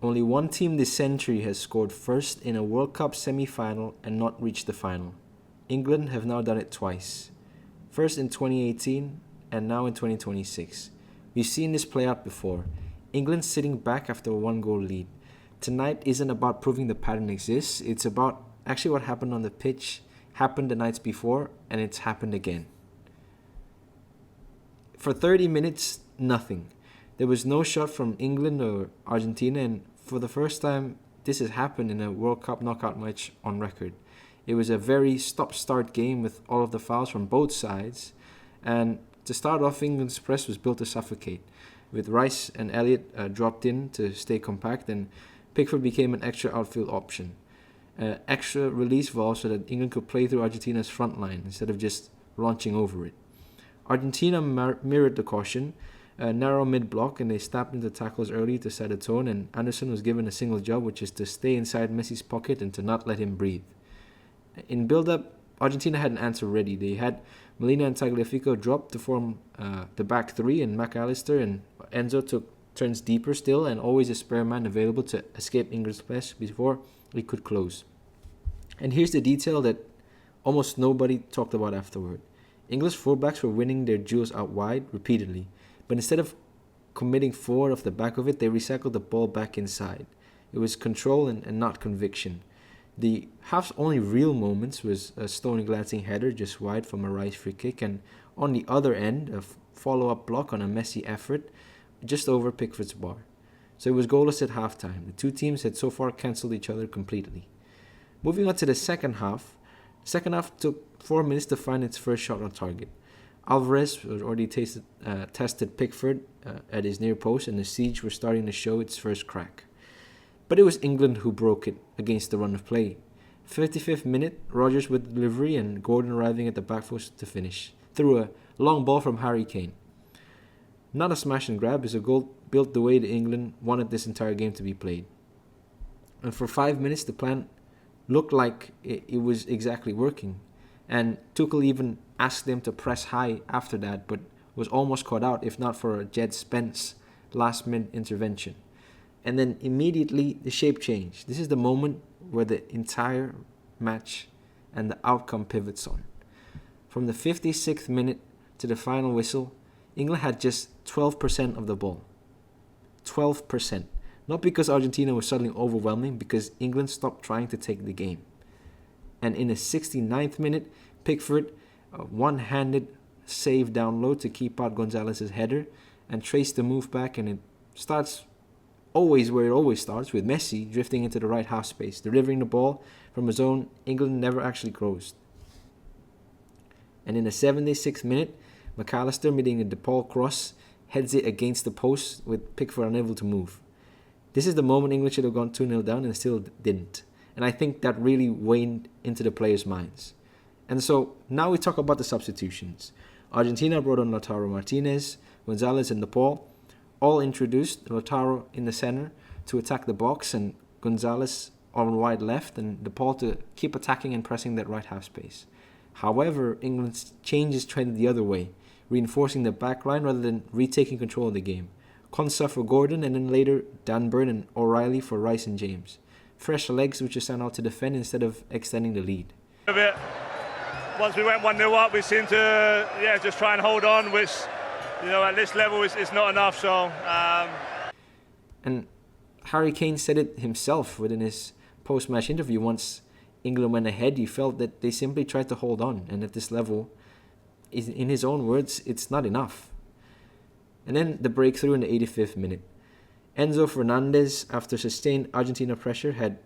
Only one team this century has scored first in a World Cup semi-final and not reached the final. England have now done it twice. First in 2018 and now in 2026. We've seen this play out before. England sitting back after a one-goal lead. Tonight isn't about proving the pattern exists. It's about actually what happened on the pitch, happened the nights before, and it's happened again. For 30 minutes, nothing. There was no shot from England or Argentina, and for the first time, this has happened in a World Cup knockout match on record. It was a very stop-start game with all of the fouls from both sides, and to start off, England's press was built to suffocate, with Rice and Elliott dropped in to stay compact, and Pickford became an extra outfield option. Extra release valve so that England could play through Argentina's front line instead of just launching over it. Argentina mirrored the caution, a narrow mid-block, and they snapped into tackles early to set a tone, and Anderson was given a single job, which is to stay inside Messi's pocket and to not let him breathe. In build-up, Argentina had an answer ready. They had Molina and Tagliafico drop to form the back three, and McAllister and Enzo took turns deeper still, and always a spare man available to escape England's press before he could close. And here's the detail that almost nobody talked about afterward. English fullbacks were winning their duels out wide repeatedly, but instead of committing forward off the back of it, they recycled the ball back inside. It was control and not conviction. The half's only real moments was a stony glancing header just wide from a Rice free kick, and on the other end, a follow-up block on a Messi effort just over Pickford's bar. So it was goalless at halftime. The two teams had so far cancelled each other completely. Moving on to the second half. Second half took 4 minutes to find its first shot on target. Alvarez already tested Pickford at his near post, and the siege was starting to show its first crack. But it was England who broke it against the run of play. 55th minute, Rodgers with delivery and Gordon arriving at the back post to finish, through a long ball from Harry Kane. Not a smash and grab, it's a goal built the way that England wanted this entire game to be played. And for 5 minutes, the plan looked like it was exactly working. And Tuchel even asked them to press high after that, but was almost caught out if not for a Jed Spence last-minute intervention. And then immediately the shape changed. This is the moment where the entire match and the outcome pivots on. From the 56th minute to the final whistle, England had just 12% of the ball. 12%. Not because Argentina was suddenly overwhelming, because England stopped trying to take the game. And in the 69th minute, Pickford one-handed save down low to keep out Gonzalez's header and traced the move back, and it starts always where it always starts, with Messi drifting into the right half space, delivering the ball from a zone England never actually closed. And in the 76th minute, McAllister, meeting a DePaul cross, heads it against the post with Pickford unable to move. This is the moment England should have gone 2-0 down and still didn't. And I think that really waned into the players' minds. And so now we talk about the substitutions. Argentina brought on Lautaro Martinez, Gonzalez and DePaul. All introduced Lautaro in the center to attack the box, and Gonzalez on wide left, and DePaul to keep attacking and pressing that right half space. However, England's changes trended the other way, reinforcing the back line rather than retaking control of the game. Konsa for Gordon, and then later Dunburn and O'Reilly for Rice and James. Fresh legs which are sent out to defend instead of extending the lead. A bit. Once we went 1-0 up, we seemed to just try and hold on, which at this level is not enough. So. And Harry Kane said it himself within his post-match interview. Once England went ahead, he felt that they simply tried to hold on, and at this level, in his own words, it's not enough. And then the breakthrough in the 85th minute. Enzo Fernandez, after sustained Argentina pressure,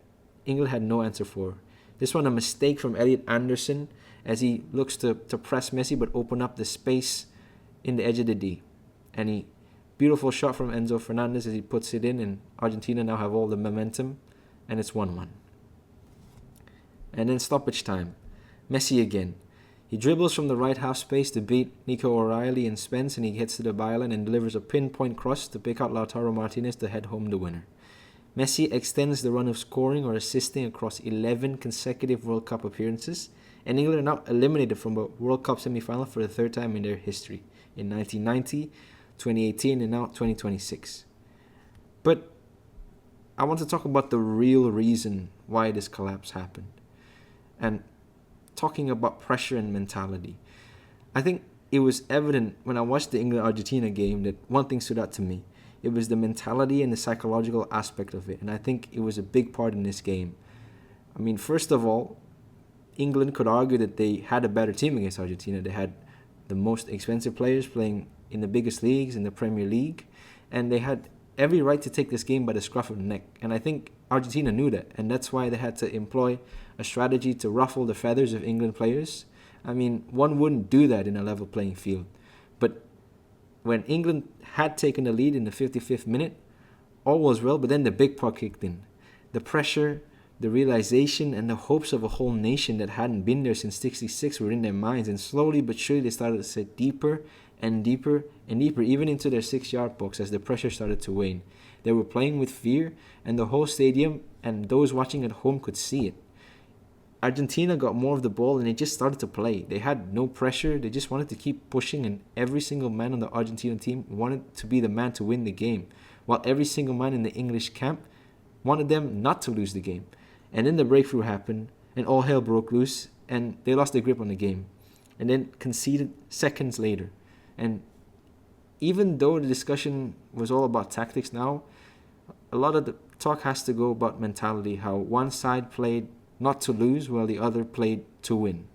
England had no answer for. This one a mistake from Elliot Anderson as he looks to press Messi but open up the space in the edge of the D. And beautiful shot from Enzo Fernandez as he puts it in, and Argentina now have all the momentum, and it's 1-1. And then stoppage time. Messi again. He dribbles from the right half space to beat Nico O'Reilly and Spence, and he gets to the byline and delivers a pinpoint cross to pick out Lautaro Martinez to head home the winner. Messi extends the run of scoring or assisting across 11 consecutive World Cup appearances, and England are now eliminated from a World Cup semi-final for the third time in their history, in 1990, 2018, and now 2026. But I want to talk about the real reason why this collapse happened. And talking about pressure and mentality. I think it was evident when I watched the England-Argentina game that one thing stood out to me. It was the mentality and the psychological aspect of it. And I think it was a big part in this game. I mean, first of all, England could argue that they had a better team against Argentina. They had the most expensive players playing in the biggest leagues, in the Premier League. And they had every right to take this game by the scruff of the neck. And I think Argentina knew that. And that's why they had to employ a strategy to ruffle the feathers of England players. I mean, one wouldn't do that in a level playing field. But when England had taken the lead in the 55th minute, all was well, but then the big part kicked in. The pressure, the realization, and the hopes of a whole nation that hadn't been there since '66 were in their minds, and slowly but surely they started to sit deeper and deeper and deeper, even into their 6-yard box as the pressure started to wane. They were playing with fear, and the whole stadium and those watching at home could see it. Argentina got more of the ball and they just started to play. They had no pressure. They just wanted to keep pushing, and every single man on the Argentina team wanted to be the man to win the game, while every single man in the English camp wanted them not to lose the game. And then the breakthrough happened and all hell broke loose and they lost their grip on the game and then conceded seconds later. And even though the discussion was all about tactics now, a lot of the talk has to go about mentality, how one side played not to lose while the other played to win.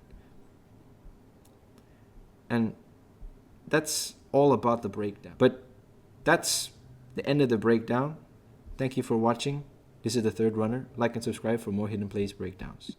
And that's all about the breakdown. But that's the end of the breakdown. Thank you for watching. This is The Third Runner. Like and subscribe for more Hidden Plays breakdowns.